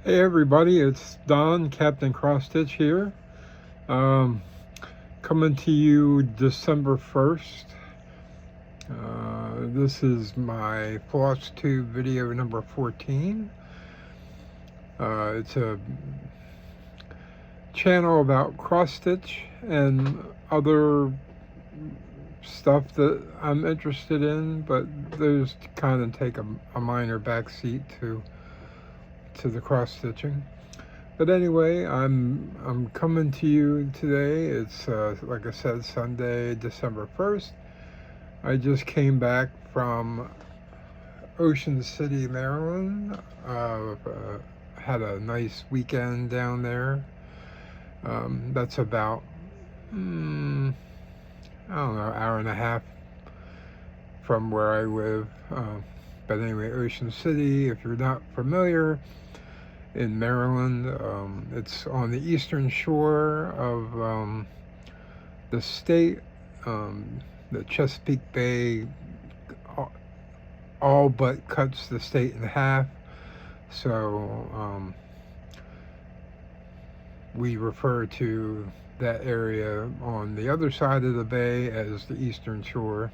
Hey everybody, it's Don, Captain Cross Stitch here. Um, Coming to you December 1st. This is my Floss Tube video number 14. It's a channel about cross stitch and other stuff that I'm interested in, but those kind of take a minor backseat to the cross stitching. But anyway, I'm coming to you today. It's like I said, Sunday, December 1st. I just came back from Ocean City, Maryland. Had a nice weekend down there. That's about I don't know, hour and a half from where I live. But anyway, Ocean City, if you're not familiar, in Maryland. It's on the eastern shore of the state. The Chesapeake Bay all but cuts the state in half. So we refer to that area on the other side of the bay as the eastern shore.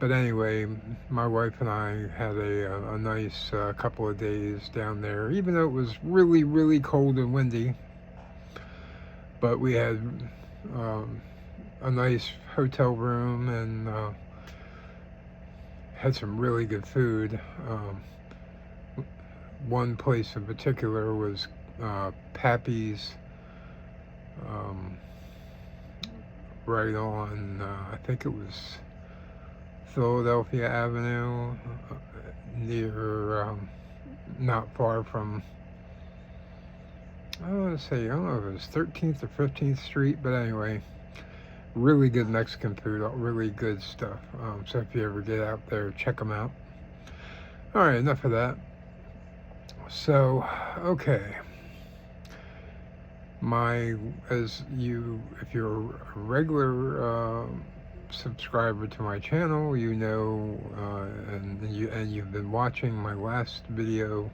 But anyway, my wife and I had a nice couple of days down there, even though it was really, really cold and windy. But we had a nice hotel room and had some really good food. One place in particular was Pappy's, right on, I think it was Philadelphia Avenue, near, not far from, I don't know if it was 13th or 15th Street, but anyway, really good Mexican food, really good stuff. So if you ever get out there, check them out. All right, enough of that. So, okay. If you're a regular subscriber to my channel, you know, and you've been watching my last video,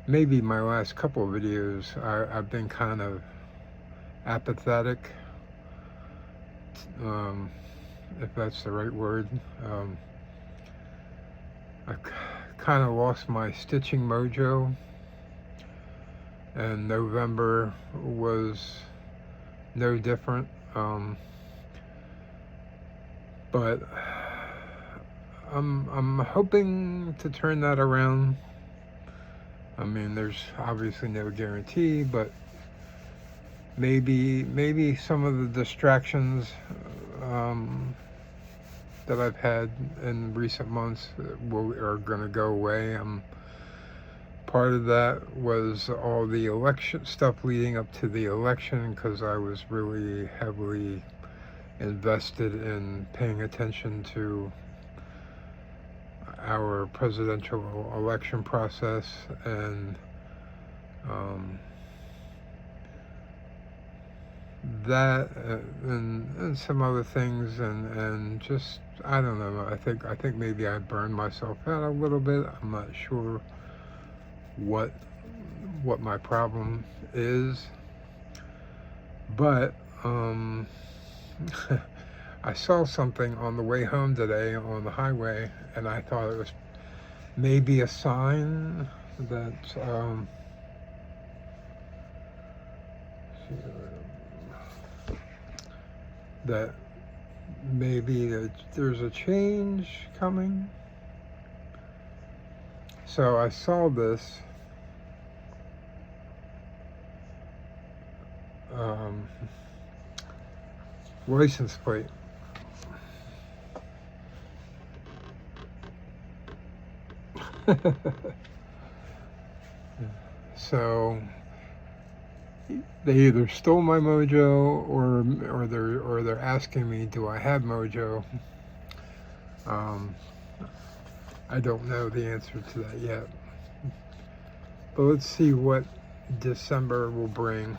maybe my last couple of videos, I've been kind of apathetic, if that's the right word. I kind of lost my stitching mojo, and November was no different. But I'm hoping to turn that around. I mean, there's obviously no guarantee, but maybe some of the distractions that I've had in recent months are going to go away. Part of that was all the election stuff leading up to the election, because I was really heavily invested in paying attention to our presidential election process and that and some other things, and just, I don't know, I think maybe I burned myself out a little bit. I'm not sure what my problem is, but I saw something on the way home today on the highway, and I thought it was maybe a sign that that maybe there's a change coming. So I saw this license plate. So they either stole my mojo, or they're asking me, do I have mojo? I don't know the answer to that yet. But let's see what December will bring.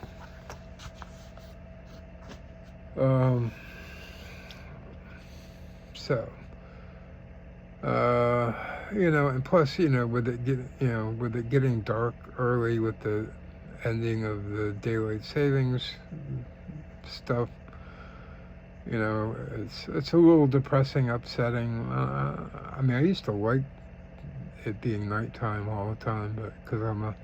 So And plus, with it getting dark early with the ending of the daylight savings stuff, it's a little depressing, upsetting. I mean, I used to like it being nighttime all the time, but because I'm a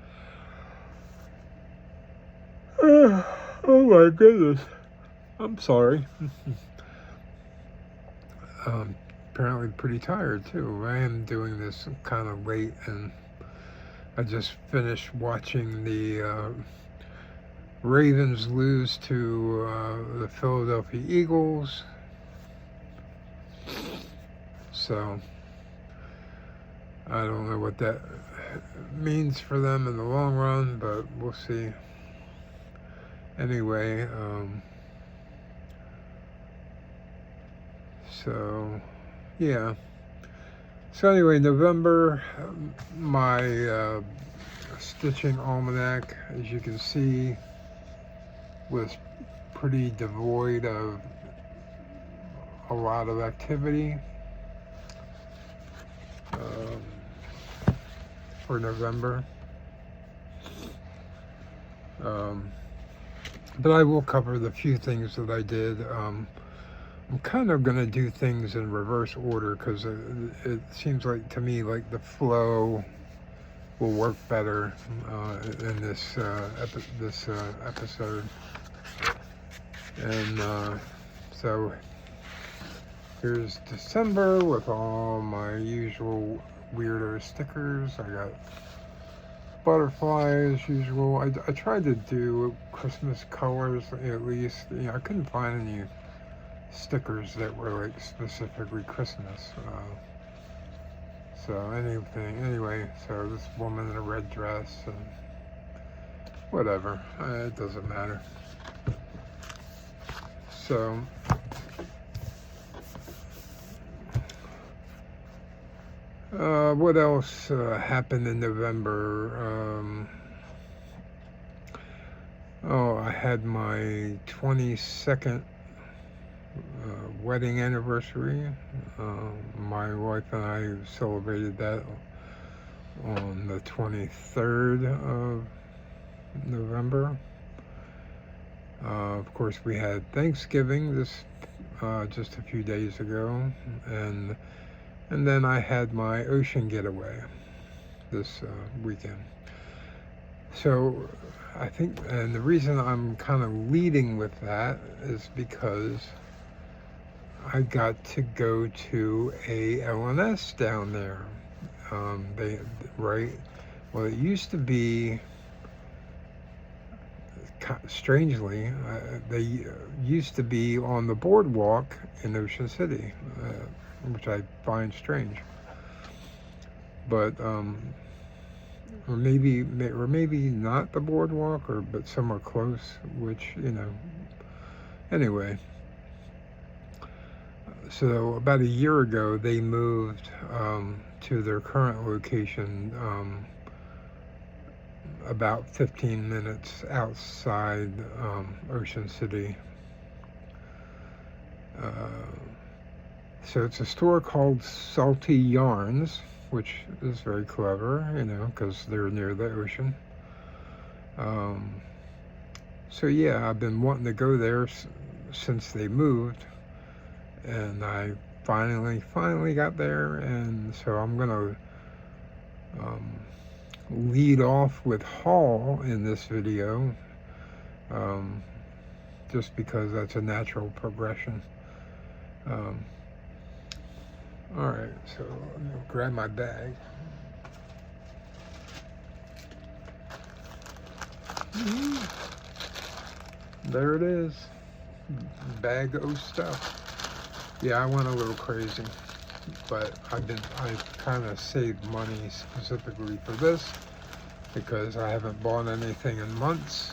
oh my goodness, I'm sorry. Apparently pretty tired too. I am doing this kind of late, and I just finished watching the Ravens lose to the Philadelphia Eagles. So I don't know what that means for them in the long run, but we'll see. Anyway, so yeah. So anyway, November, my stitching almanac, as you can see, was pretty devoid of a lot of activity for November. But I will cover the few things that I did. I'm kind of going to do things in reverse order because it seems like to me like the flow will work better in this episode. And so here's December with all my usual weirdo stickers. I got butterfly as usual. I tried to do Christmas colors at least. I couldn't find any stickers that were like specifically Christmas. So anyway, so this woman in a red dress and whatever, it doesn't matter. So what else happened in November? I had my 22nd wedding anniversary. My wife and I celebrated that on the 23rd of November. Of course, we had Thanksgiving just a few days ago, and then I had my ocean getaway this weekend. So I think, and the reason I'm kind of leading with that is because I got to go to a L&S down there. Well, it used to be, strangely, they used to be on the boardwalk in Ocean City, which I find strange. But or maybe not the boardwalk, but somewhere close. Which anyway. So about a year ago, they moved to their current location, about 15 minutes outside Ocean City. So it's a store called Salty Yarns, which is very clever, because they're near the ocean. So yeah, I've been wanting to go there since they moved, and I finally got there, and so I'm gonna lead off with haul in this video, just because that's a natural progression. All right, so I'm gonna grab my bag. There it is, bag of stuff. Yeah, I went a little crazy, but I've kind of saved money specifically for this because I haven't bought anything in months.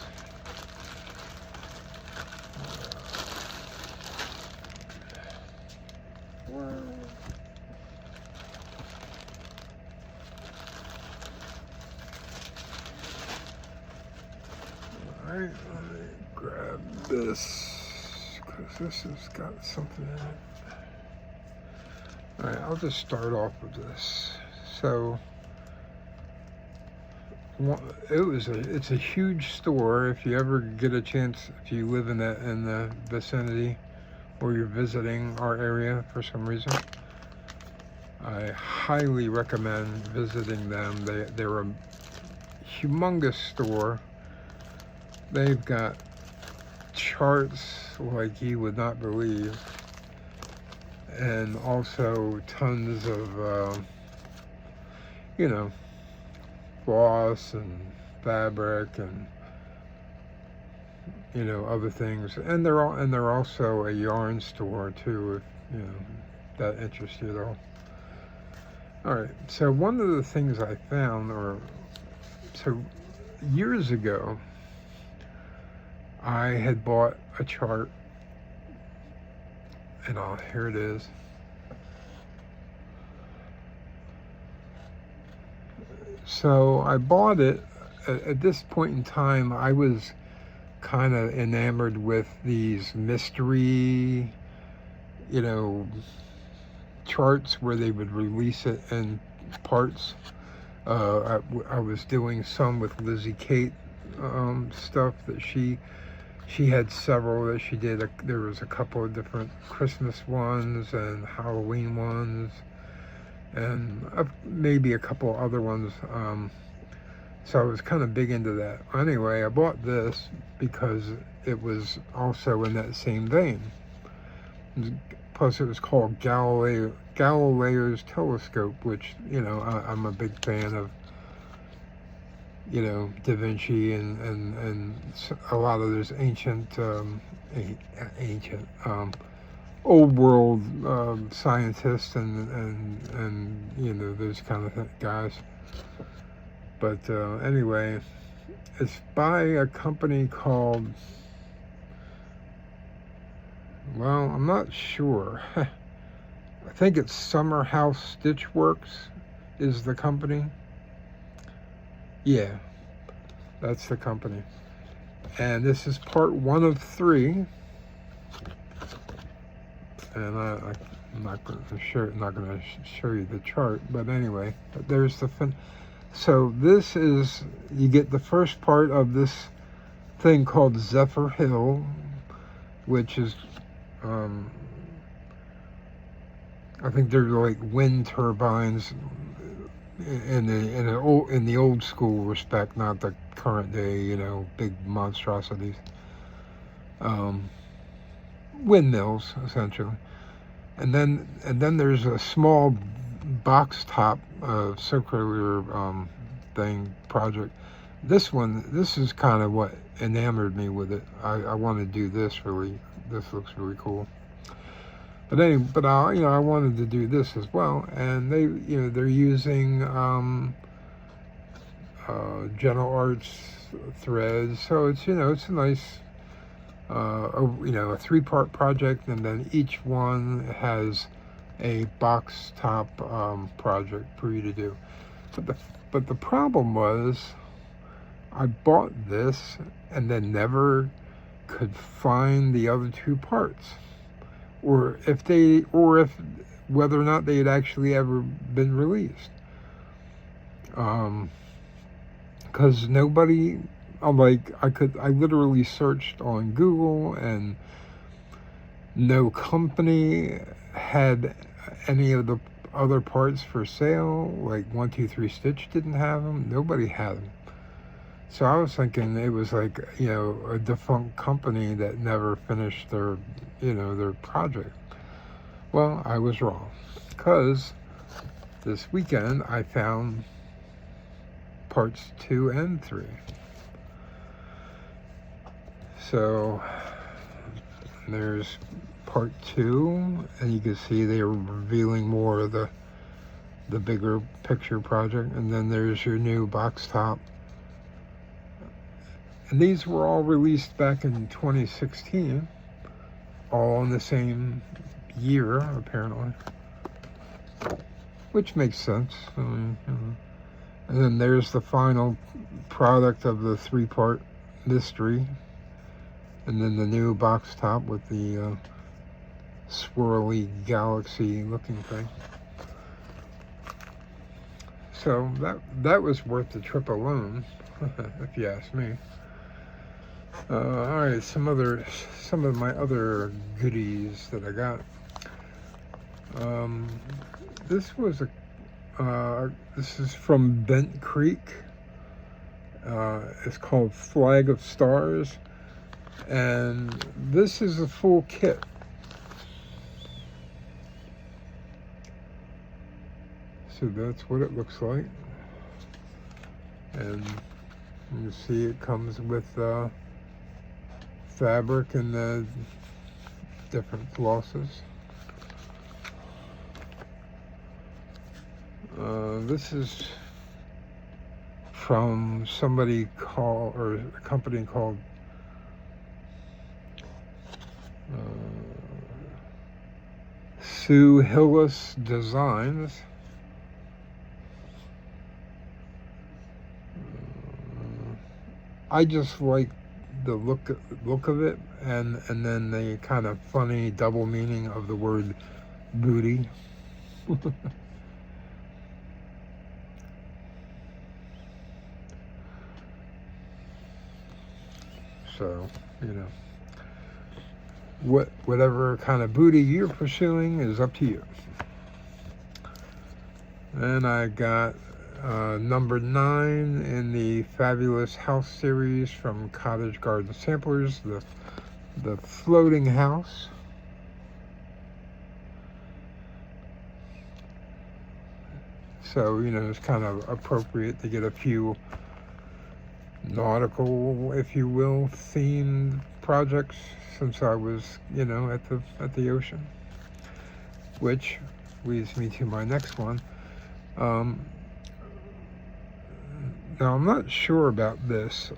Alright, let me grab this because this has got something in it. All right, I'll just start off with this. So it's a huge store. If you ever get a chance, if you live in the vicinity or you're visiting our area for some reason, I highly recommend visiting them. They're a humongous store. They've got charts like you would not believe, and also tons of you know, floss and fabric and other things. And they're also a yarn store too, if that interests you at all. All right. So one of the things I found, so years ago, I had bought a chart, and here it is. So I bought it. At this point in time, I was kind of enamored with these mystery, charts where they would release it in parts. I was doing some with Lizzie Kate stuff that she had several that she did. There was a couple of different Christmas ones and Halloween ones, and maybe a couple other ones. So I was kind of big into that. Anyway, I bought this because it was also in that same vein. Plus, it was called Galileo's telescope, which I'm a big fan of. Da Vinci and a lot of those ancient old world scientists and those kind of guys. But anyway, it's by a company called, well, I'm not sure. I think it's Summer House Stitch Works is the company. Yeah, that's the company. And this is part 1 of 3. And I'm not going to show you the chart, but anyway, there's the So this is, you get the first part of this thing called Zephyr Hill, which is, I think they're like wind turbines in the old school respect, not the current day, big monstrosities. Windmills essentially, and then there's a small box top circular thing project. This is kind of what enamored me with it. I want to do this. This looks really cool. But I wanted to do this as well, and they're using General Arts threads, so it's a nice a 3-part project, and then each one has a box top project for you to do. But the problem was, I bought this and then never could find the other 2 parts, or whether or not they had actually ever been released. Because nobody, I literally searched on Google, and no company had any of the other parts for sale. Like 123 Stitch didn't have them. Nobody had them. So I was thinking it was like, a defunct company that never finished their project. Well, I was wrong, because this weekend I found parts 2 and 3. So there's part 2, and you can see they are revealing more of the bigger picture project, and then there's your new box top. And these were all released back in 2016, all in the same year apparently, which makes sense. And then there's the final product of the 3-part mystery, and then the new box top with the swirly galaxy looking thing. So that was worth the trip alone, if you ask me. All right, some of my other goodies that I got. This is from Bent Creek. It's called Flag of Stars, and this is a full kit. So that's what it looks like, and you see it comes with fabric and the different flosses. This is from a company called Sue Hillis Designs. I just like the look of it, and then the kind of funny double meaning of the word booty. So, whatever kind of booty you're pursuing is up to you. And I got number 9 in the Fabulous House series from Cottage Garden Samplers, the floating house. So, it's kind of appropriate to get a few nautical, if you will, themed projects, since I was, at the ocean. Which leads me to my next one. Now, I'm not sure about this.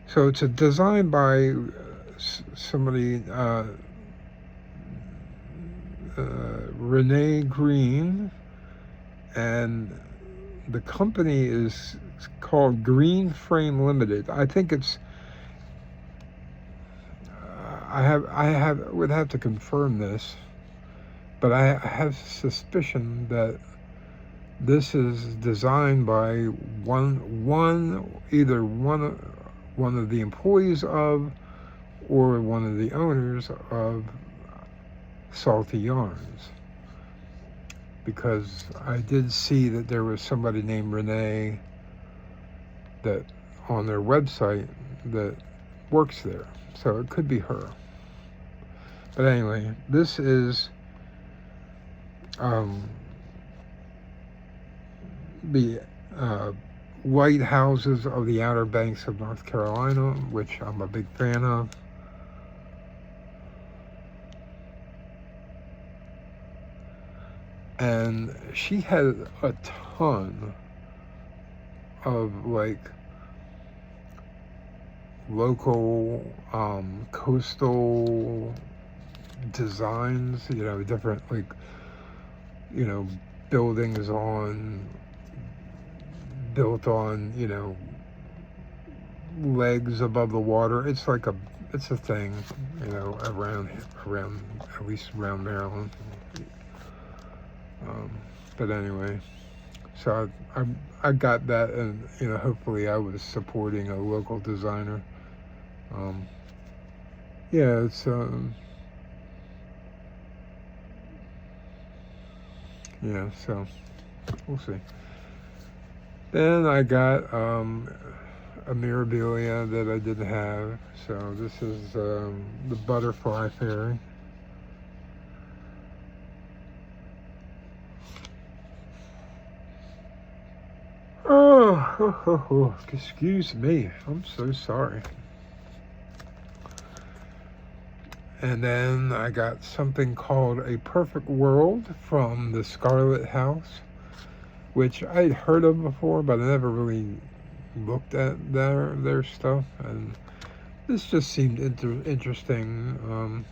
So it's a design by somebody, Renee Green, and the company is called Green Frame Limited. I think it's. I would have to confirm this, but I have suspicion that this is designed by either one of the employees of, or one of the owners of Salty Yarns. Because I did see that there was somebody named Renee that on their website that works there. So it could be her. But anyway, this is the lighthouses of the Outer Banks of North Carolina, which I'm a big fan of. And she had a ton of local coastal designs, different buildings built on legs above the water. It's a thing, around at least around Maryland. But anyway, so I got that, and hopefully I was supporting a local designer. Yeah, it's yeah, so we'll see. Then I got a mirabilia that I didn't have. So this is the butterfly fairy. Oh, excuse me. I'm so sorry. And then I got something called A Perfect World from the Scarlet House, which I'd heard of before, but I never really looked at their stuff. And this just seemed interesting.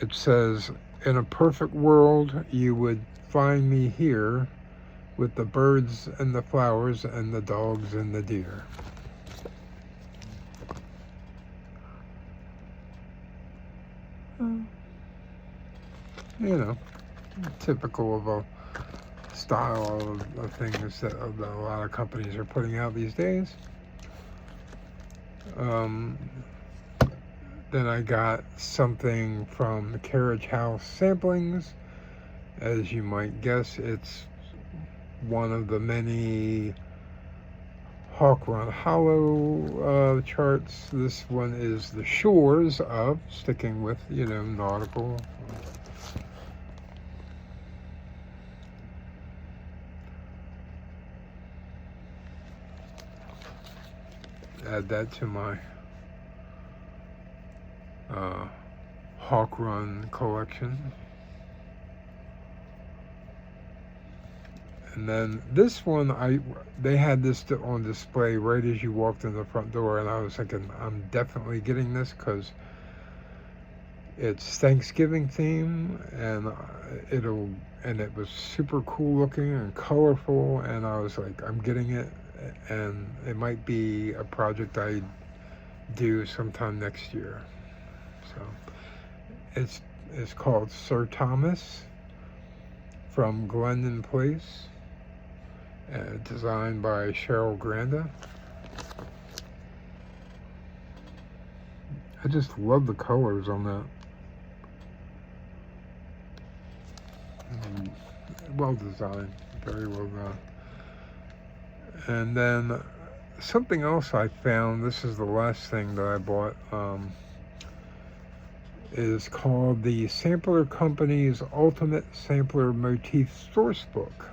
It says, in a perfect world, you would find me here with the birds and the flowers and the dogs and the deer. you know, typical of a style of things that a lot of companies are putting out these days. Then I got something from the Carriage House Samplings. As you might guess, it's one of the many Hawk Run Hollow charts. This one is the Shores of, sticking with, nautical. Add that to my Hawk Run collection. And then this one, they had this on display right as you walked in the front door, and I was thinking, I'm definitely getting this because it's Thanksgiving theme, and it was super cool looking and colorful, and I was like, I'm getting it, and it might be a project I do sometime next year. So it's called Sir Thomas from Glendon Place, designed by Cheryl Granda. I just love the colors on that. Well designed, very well done. And then something else I found, this is the last thing that I bought, is called the Sampler Company's Ultimate Sampler Motif Source Book,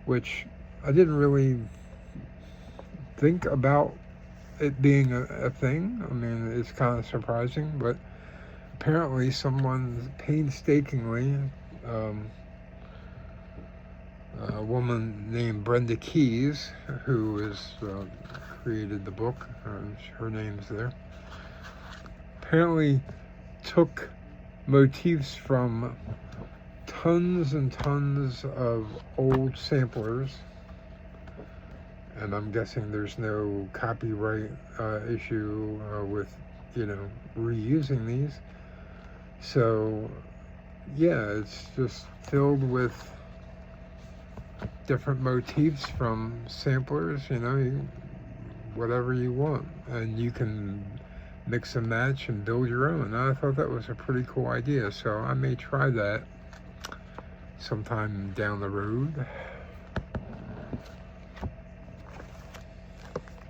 which I didn't really think about it being a thing. I mean, it's kind of surprising, but apparently someone painstakingly, a woman named Brenda Keys, who has created the book, her name's there, apparently took motifs from tons and tons of old samplers, and I'm guessing there's no copyright issue with reusing these. So yeah, it's just filled with different motifs from samplers, whatever you want, and you can mix and match and build your own. And I thought that was a pretty cool idea, so I may try that sometime down the road.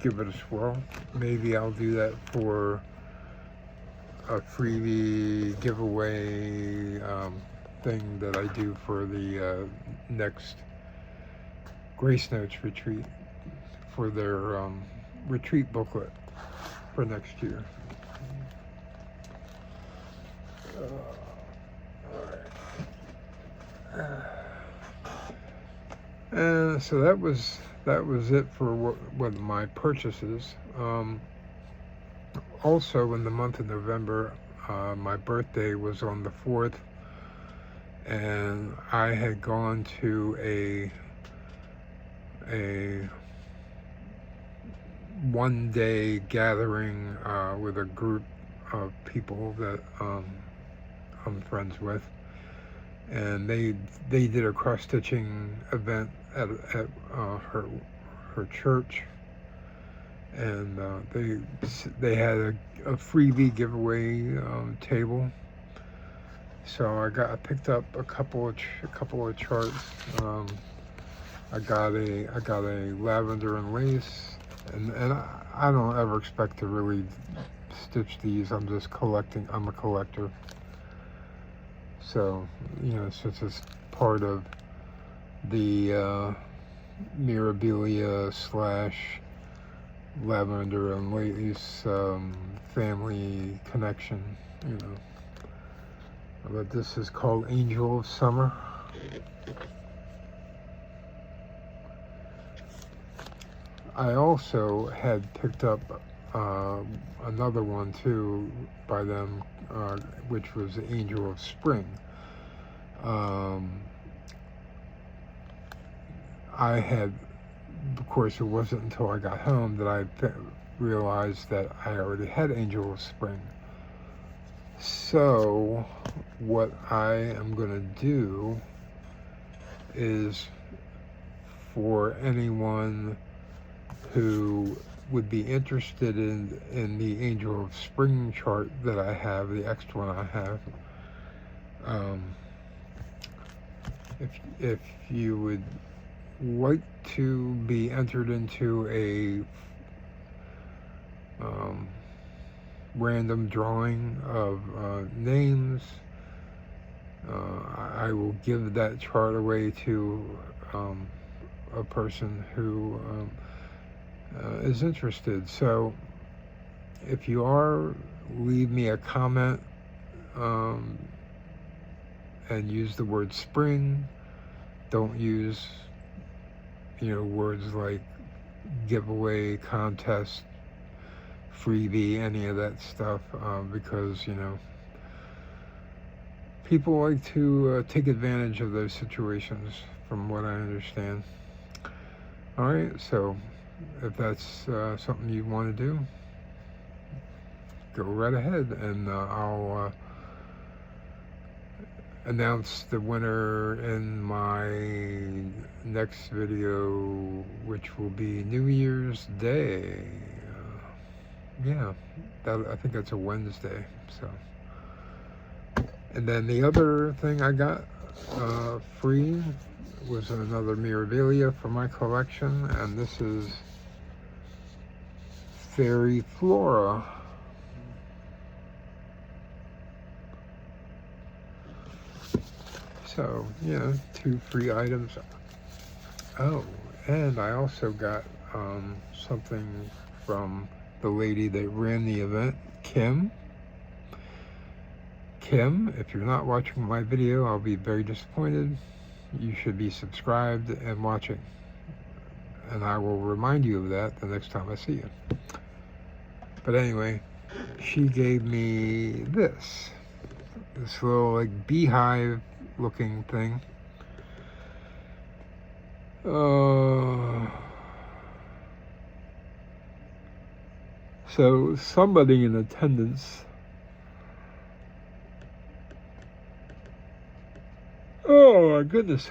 Give it a swirl. Maybe I'll do that for a freebie giveaway thing that I do for the next Grace Notes retreat, for their retreat booklet for next year. And so that was it for what my purchases. Also, in the month of November, my birthday was on the 4th, and I had gone to a one-day gathering with a group of people that I'm friends with, and they did a cross-stitching event at her church, and they had a freebie giveaway table. So I picked up a couple of charts. I got a lavender and lace, and I don't ever expect to really stitch these. I'm just collecting. I'm a collector. So, it's just part of the Mirabilia / lavender and lace family connection, But this is called Angel of Summer. I also had picked up another one too by them, which was Angel of Spring. I had, of course, it wasn't until I got home that I realized that I already had Angel of Spring. So what I am going to do is, for anyone who would be interested in the Angel of Spring chart that I have, the extra one I have, if you would like to be entered into a random drawing of names, I will give that chart away to a person who is interested. So if you are, leave me a comment and use the word spring. Don't use words like giveaway, contest, freebie, any of that stuff, because people like to take advantage of those situations, from what I understand. All right, so if that's something you want to do, go right ahead, and I'll announce the winner in my next video, which will be New Year's Day. Yeah, I think that's a Wednesday. So, and then the other thing I got free was another Mirabilia for my collection, and this is Fairy Flora. So, 2 free items. Oh, and I also got something from the lady that ran the event, Kim. Kim, if you're not watching my video, I'll be very disappointed. You should be subscribed and watching. And I will remind you of that the next time I see you. But anyway, she gave me this little like beehive looking thing. So somebody in attendance, oh my goodness,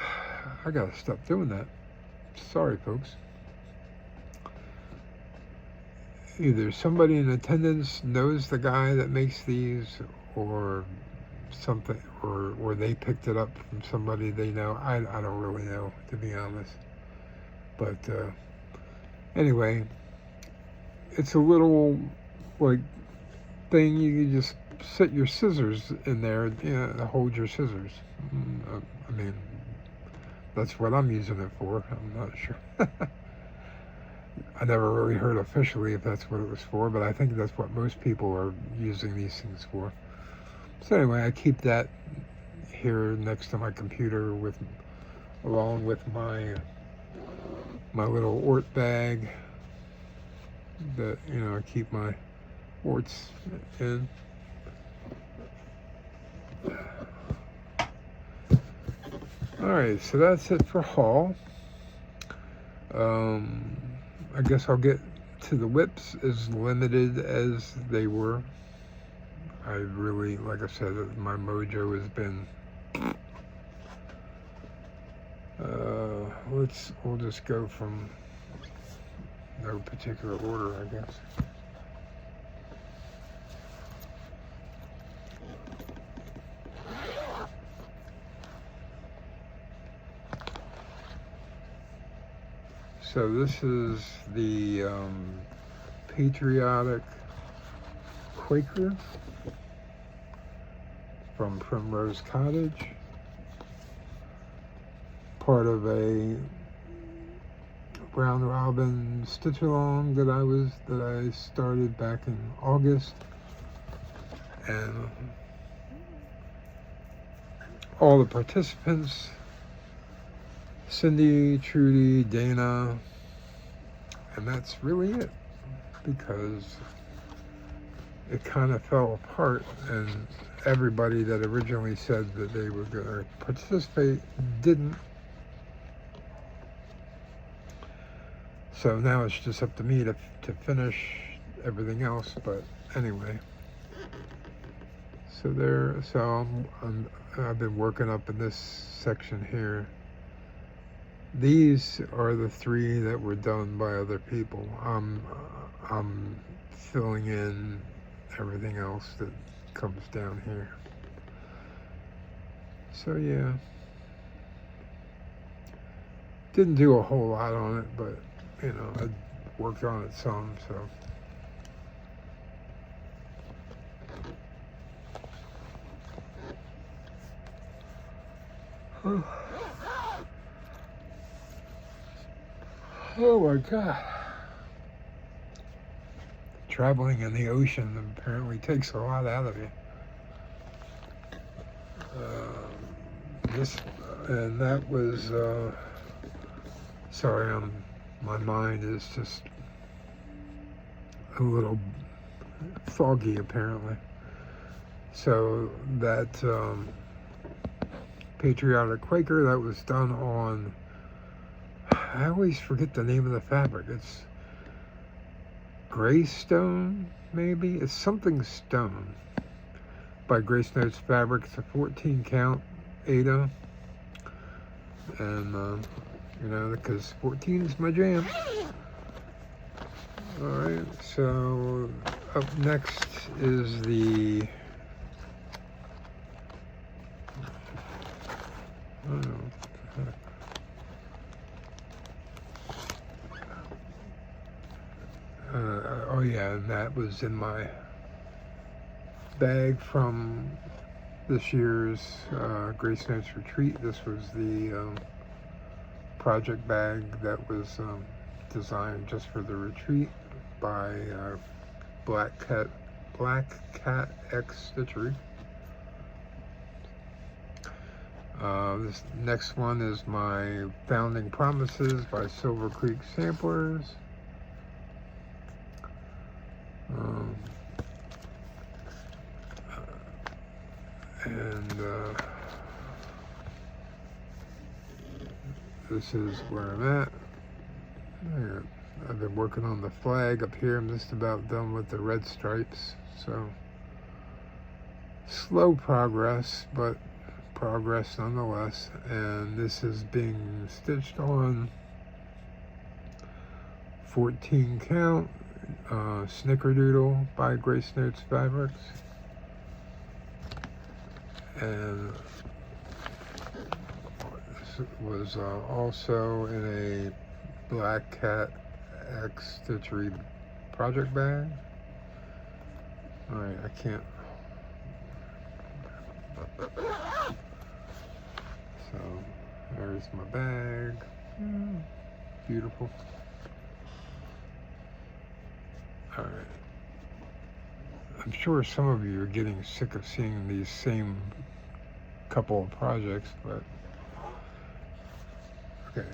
I gotta stop doing that. Sorry, folks. Either somebody in attendance knows the guy that makes these, or something, or they picked it up from somebody they know. I don't really know, to be honest. But anyway, it's a little like thing you can just set your scissors in there, to hold your scissors. I mean, that's what I'm using it for. I'm not sure. I never really heard officially if that's what it was for, but I think that's what most people are using these things for. So anyway, I keep that here next to my computer along with my little Ort bag that I keep my Orts in. All right, so that's it for haul. I guess I'll get to the whips as limited as they were. I really, like I said, my mojo has been, we'll just go from no particular order, I guess. So this is the Patriotic Quaker from Primrose Cottage, part of a round robin stitch along that I started back in August, and all the participants, Cindy, Trudy, Dana, and that's really it, because it kind of fell apart, and everybody that originally said that they were going to participate didn't. So now it's just up to me to finish everything else. But anyway, So I've been working up in this section here. These are the 3 that were done by other people. I'm filling in everything else that comes down here. So yeah, didn't do a whole lot on it, but you know, I worked on it some, so. Oh my God. Traveling in the ocean apparently takes a lot out of you. And that was, sorry, my mind is just a little foggy apparently. So that Patriotic Quaker, that was done on, I always forget the name of the fabric. It's Gray Stone, maybe? It's something stone by Grace Notes Fabric. It's a 14 count Ada. And, you know, because 14 is my jam. Alright, so up next is the, I don't know. Oh yeah, and that was in my bag from this year's Grace Notes Retreat. This was the project bag that was designed just for the retreat by Black Cat X Stitchery. This next one is my Founding Promises by Silver Creek Samplers. This is where I'm at. I've been working on the flag up here. I'm just about done with the red stripes. So slow progress, but progress nonetheless. And this is being stitched on 14 count Snickerdoodle by Grace Notes Fabrics. And this was also in a Black Cat X Stitchery project bag. Alright, I can't. So there's my bag. Beautiful. Alright. I'm sure some of you are getting sick of seeing these same couple of projects, but okay.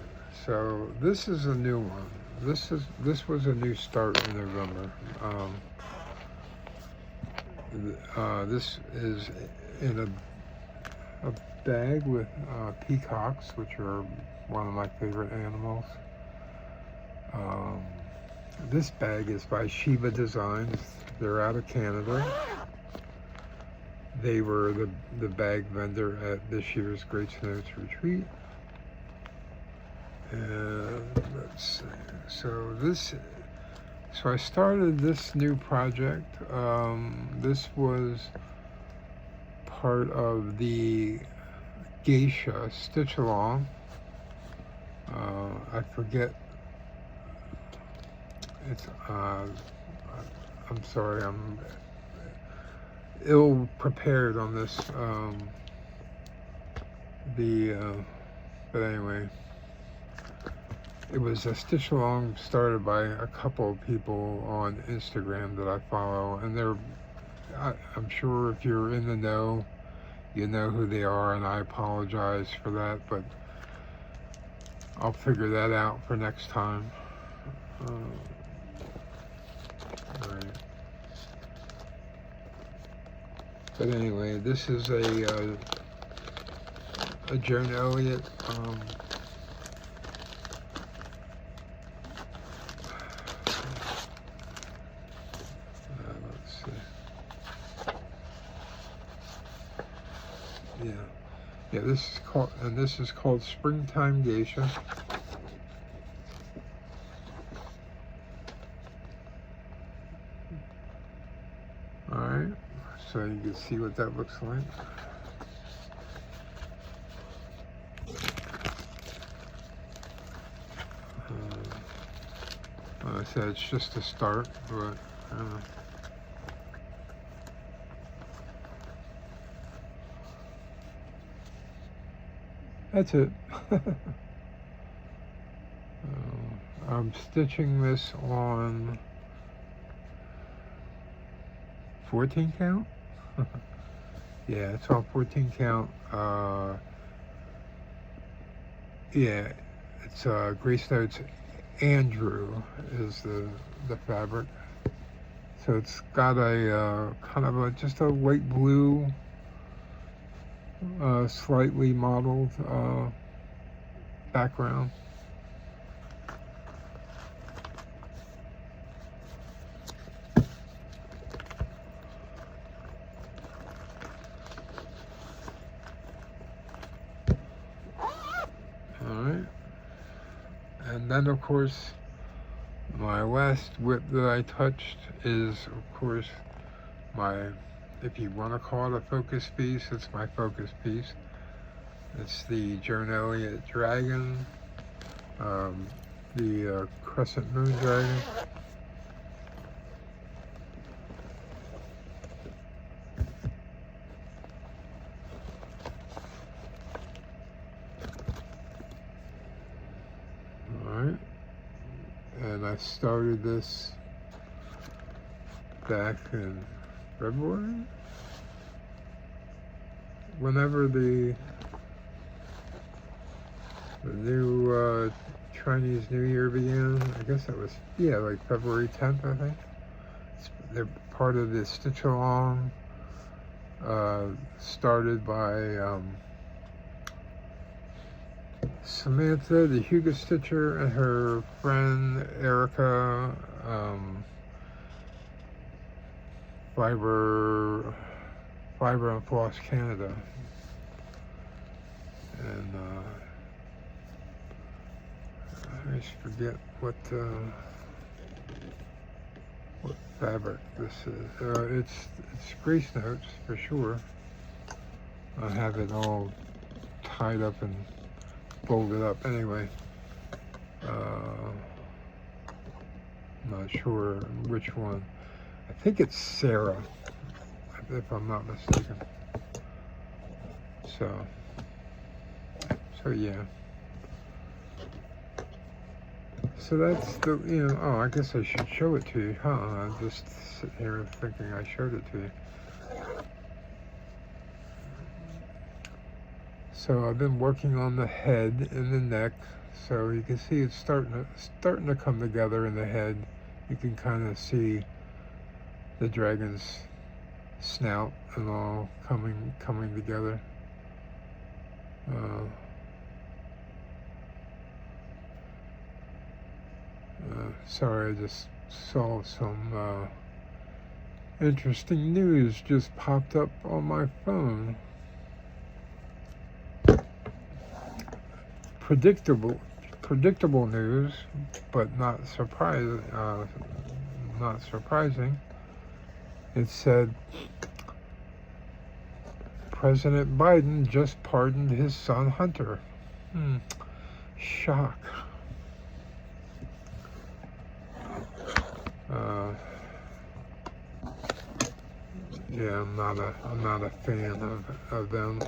So this is a new one. This was a new start in November. This is in a bag with peacocks, which are one of my favorite animals. This bag is by Shiva Designs. They're out of Canada. They were the bag vendor at this year's Grace Notes Retreat. And let's see. So I started this new project. This was part of the Geisha Stitch Along. I forget. It's I'm sorry, I'm ill prepared on this. But anyway, it was a stitch along started by a couple of people on Instagram that I follow, and I'm sure if you're in the know, you know who they are, and I apologize for that, but I'll figure that out for next time. Alright. But anyway, this is a Joan Elliott let's see. this is called Springtime Geisha. Alright, so you can see what that looks like. Like I said, it's just a start, but that's it. I'm stitching this on 14 count. Yeah, it's on 14 count. Yeah, it's Grace Notes Andrew is the fabric. So it's got a kind of just a light blue, slightly mottled background. Alright. And then of course my last whip that I touched is of course my, if you want to call it a focus piece, it's my focus piece. It's the Joan Elliott Dragon, the Crescent Moon Dragon. Alright, and I started this back in February, whenever the new Chinese New Year began. I guess it was, yeah, like February 10th, I think. They're part of the Stitch Along, started by Samantha, the Hugo Stitcher, and her friend Erica, Fiber and Floss Canada. And I just forget what fabric this is. It's Grace Notes for sure. I have it all tied up and folded up anyway. I'm not sure which one. I think it's Sarah, if I'm not mistaken. So yeah. So that's the, oh, I guess I should show it to you, huh? I'm just sitting here thinking I showed it to you. So I've been working on the head and the neck. So you can see it's starting to come together in the head. You can kind of see the dragon's snout and all coming together. Sorry, I just saw some interesting news just popped up on my phone. Predictable news, but not surprising. It said President Biden just pardoned his son Hunter. Shock. Yeah, I'm not a fan of them.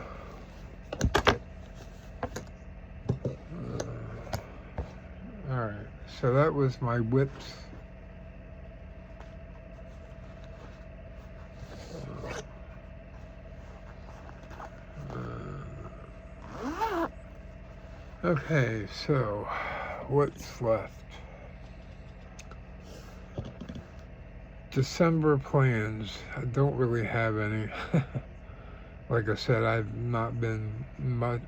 Alright, so that was my whips. Okay, so what's left? December plans. I don't really have any. Like I said, I've not been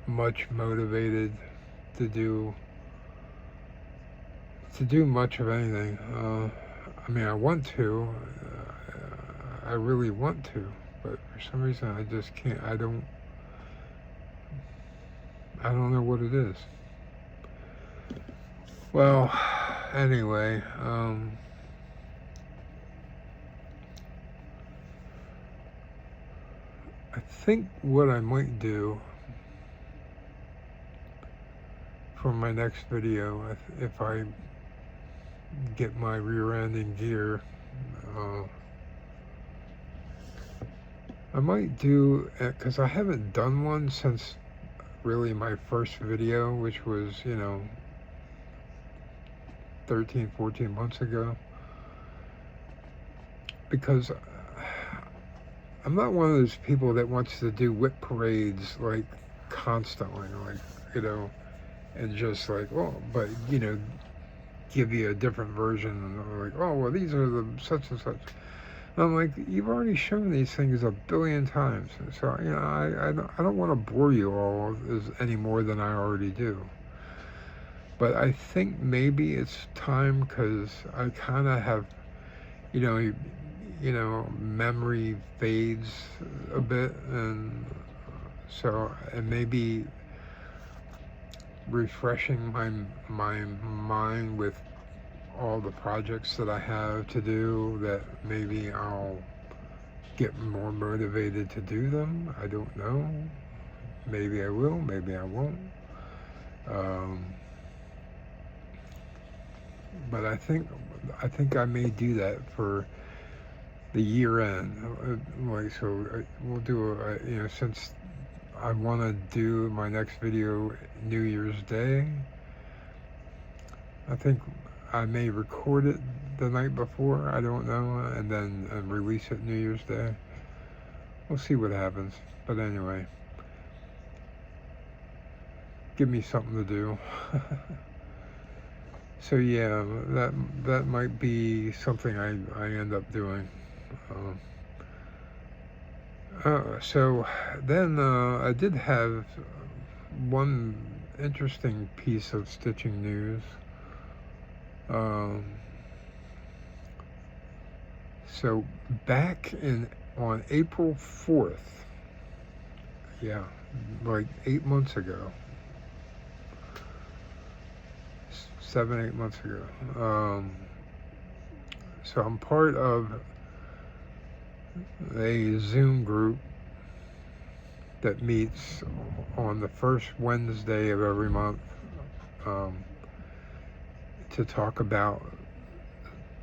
much motivated to do much of anything. I mean, I want to. I really want to, but for some reason I just can't. I don't know what it is. Well, anyway, I think what I might do for my next video, if I get my rear end in gear, I might do, because I haven't done one since really my first video, which was, 13, 14 months ago, because I'm not one of those people that wants to do whip parades like constantly, like, and just like, but give you a different version, like, well, these are the such and such. And I'm like, you've already shown these things a billion times, so I don't want to bore you all any more than I already do. But I think maybe it's time, because I kind of have, memory fades a bit, and so, and maybe refreshing my mind with all the projects that I have to do, that maybe I'll get more motivated to do them. I don't know. Maybe I will, maybe I won't. But I think I may do that for the year end. So we'll do since I want to do my next video New Year's Day, I think I may record it the night before, I don't know, and then release it New Year's Day. We'll see what happens. But anyway, give me something to do. So yeah, that might be something I end up doing. So then I did have one interesting piece of stitching news. So back on April 4th, yeah, like 8 months ago, 7, 8 months ago. So I'm part of a Zoom group that meets on the first Wednesday of every month, to talk about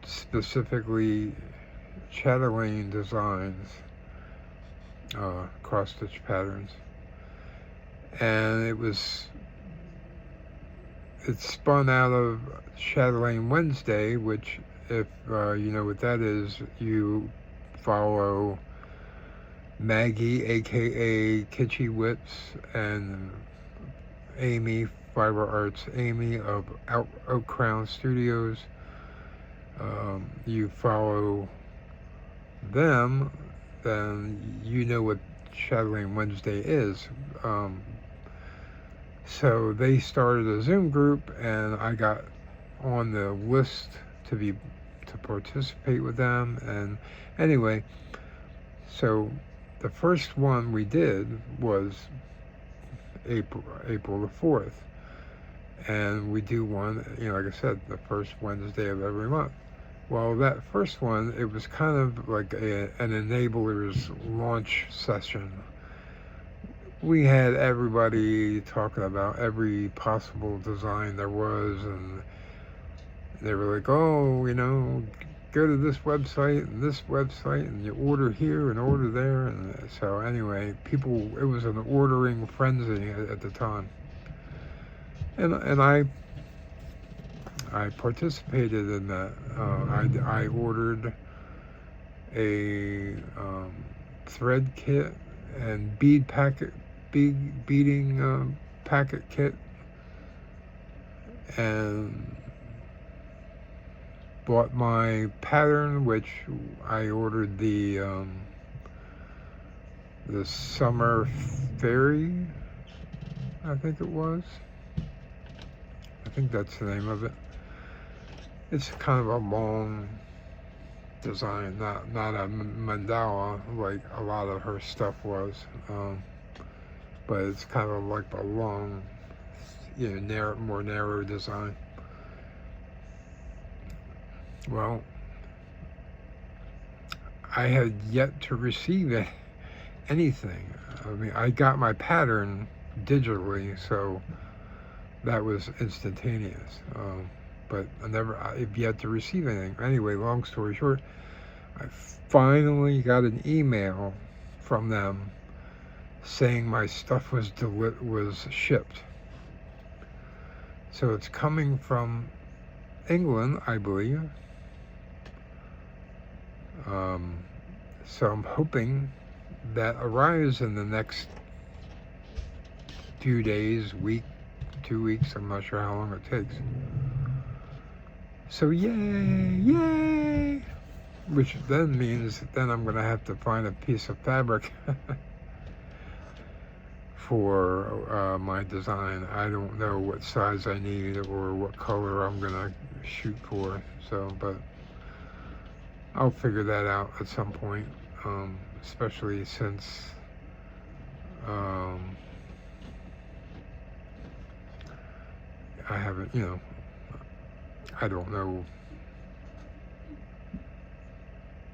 specifically chatelaine designs, cross-stitch patterns. And it spun out of Chatelaine Wednesday, which, if you know what that is, you follow Maggie, aka Kitschy Whips, and Amy, Fiber Arts Amy of Oak Crown Studios. You follow them, then you know what Chatelaine Wednesday is. So they started a Zoom group, and I got on the list to participate with them. And anyway, so the first one we did was April the 4th, and we do one, like I said, the first Wednesday of every month. Well, that first one, it was kind of like an enablers launch session. We had everybody talking about every possible design there was, and they were like, go to this website, and you order here and order there. And so anyway, it was an ordering frenzy at the time. And I participated in that. I ordered a thread kit and beading packet kit, and bought my pattern, which I ordered the Summer Fairy, I think it was. I think that's the name of it. It's kind of a long design, not a mandala like a lot of her stuff was, but it's kind of like a long more narrow design. Well, I had yet to receive anything. I mean, I got my pattern digitally, so that was instantaneous. But I've yet to receive anything. Anyway, long story short, I finally got an email from them saying my stuff was shipped. So it's coming from England, I believe. So I'm hoping that arrives in the next few days, week, 2 weeks. I'm not sure how long it takes. So yay! Which then means then I'm going to have to find a piece of fabric for my design. I don't know what size I need or what color I'm going to shoot for. So, but I'll figure that out at some point, especially since I haven't, I don't know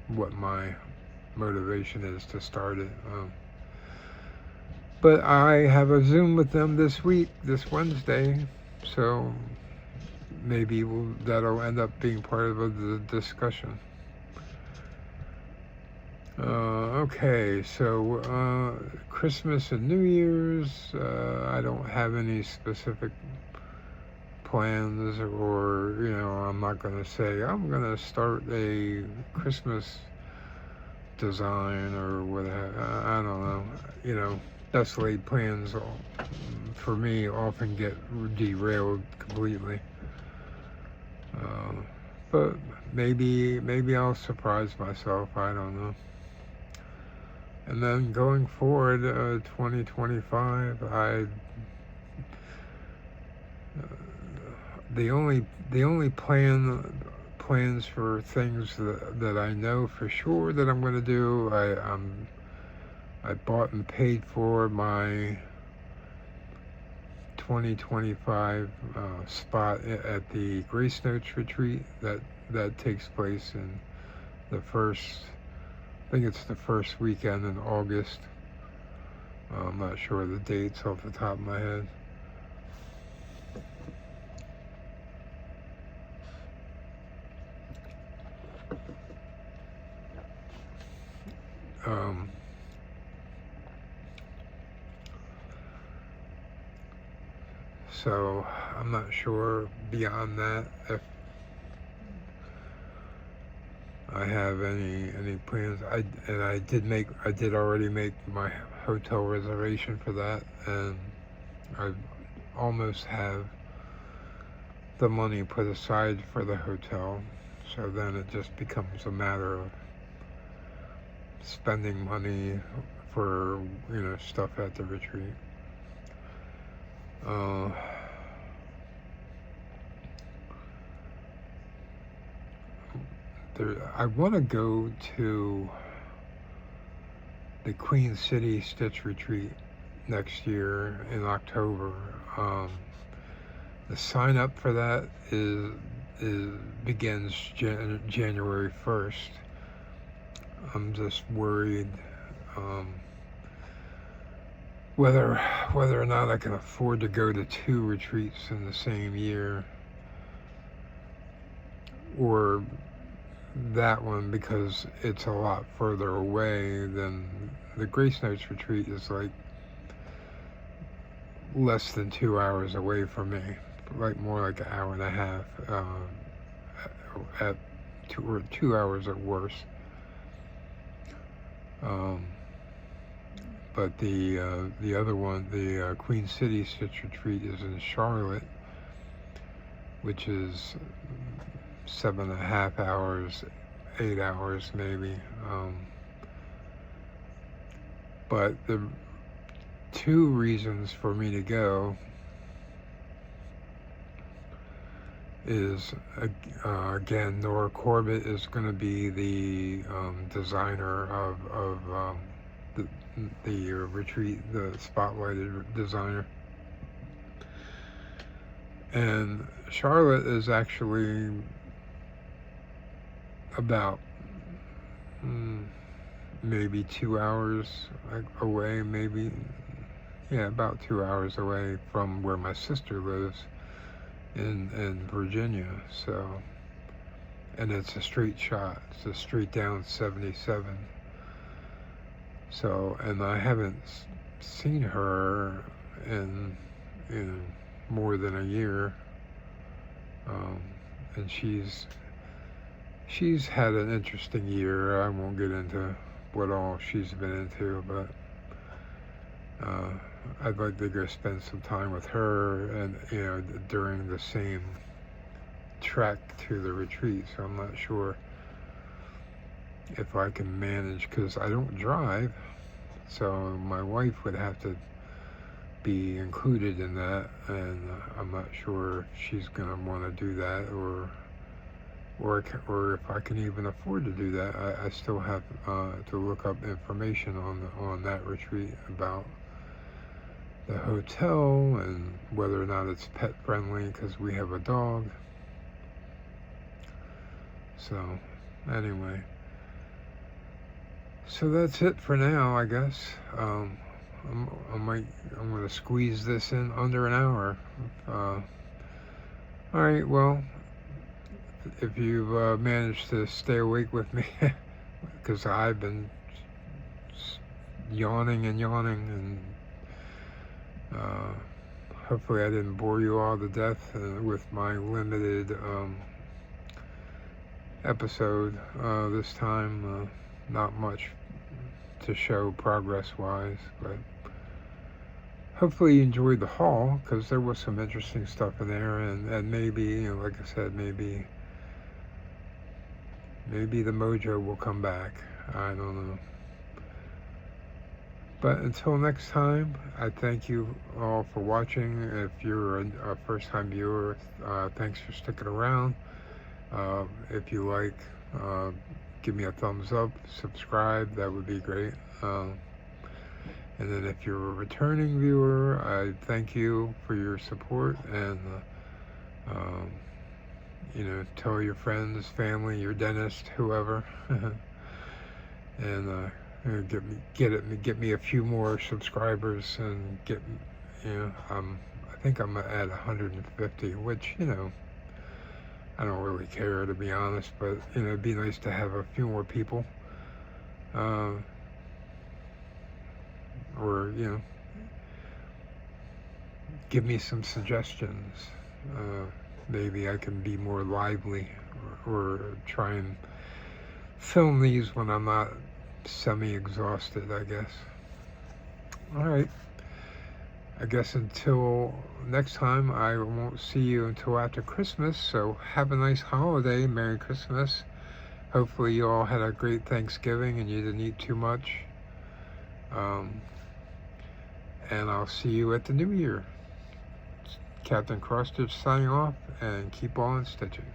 what my motivation is to start it. But I have a Zoom with them this Wednesday, so maybe that'll end up being part of the discussion. Okay, so Christmas and New Year's, I don't have any specific plans, or I'm not going to say I'm going to start a Christmas design or whatever. I don't know. Best laid plans for me often get derailed completely. But maybe I'll surprise myself. I don't know. And then going forward, 2025, the only plans for things that I know for sure that I'm going to do, I bought and paid for my 2025 spot at the Grace Notes retreat that takes place in I think it's the first weekend in August. I'm not sure the dates off the top of my head. So I'm not sure beyond that if I have any plans. I did already make my hotel reservation for that, and I almost have the money put aside for the hotel. So then it just becomes a matter of spending money for stuff at the retreat. I want to go to the Queen City Stitch Retreat next year in October. The sign up for that begins January 1st. I'm just worried whether or not I can afford to go to 2 retreats in the same year, or that one, because it's a lot further away than the Grace Notes retreat is like less than 2 hours away from me, like more like an hour and a half, at 2 hours at worst. But the other one, the Queen City Stitch Retreat, is in Charlotte, which is 7.5 hours, 8 hours maybe. But the 2 reasons for me to go is, again, Nora Corbett is going to be the designer of the retreat, the spotlighted designer. And Charlotte is actually about maybe 2 hours away, maybe, yeah, about 2 hours away from where my sister lives in Virginia. So, and it's a straight shot. It's a straight down 77. So, and I haven't seen her in more than a year. And she's had an interesting year. I won't get into what all she's been into, but I'd like to go spend some time with her, and during the same trek to the retreat. So I'm not sure if I can manage, because I don't drive, so my wife would have to be included in that, and I'm not sure if she's gonna want to do that, or if I can even afford to do that. I still have to look up information on that retreat about the hotel and whether or not it's pet friendly, because we have a dog. So anyway, so that's it for now, I guess. I'm going to squeeze this in under an hour. All right, well, if you've managed to stay awake with me, because I've been yawning, and hopefully I didn't bore you all to death with my limited episode this time. Not much to show progress-wise, but hopefully you enjoyed the haul, because there was some interesting stuff in there, and maybe, like I said, maybe the mojo will come back. I don't know. But until next time, I thank you all for watching. If you're a first-time viewer, thanks for sticking around. If you like, give me a thumbs up, subscribe, that would be great. And then if you're a returning viewer, I thank you for your support, and tell your friends, family, your dentist, whoever, and get me a few more subscribers, and I think I'm at 150, which I don't really care, to be honest, but it'd be nice to have a few more people, or give me some suggestions. Maybe I can be more lively, or try and film these when I'm not semi-exhausted, I guess. Alright, I guess until next time, I won't see you until after Christmas, so have a nice holiday. Merry Christmas. Hopefully you all had a great Thanksgiving and you didn't eat too much. And I'll see you at the New Year. Captain Crosstitch signing off, and keep on stitching.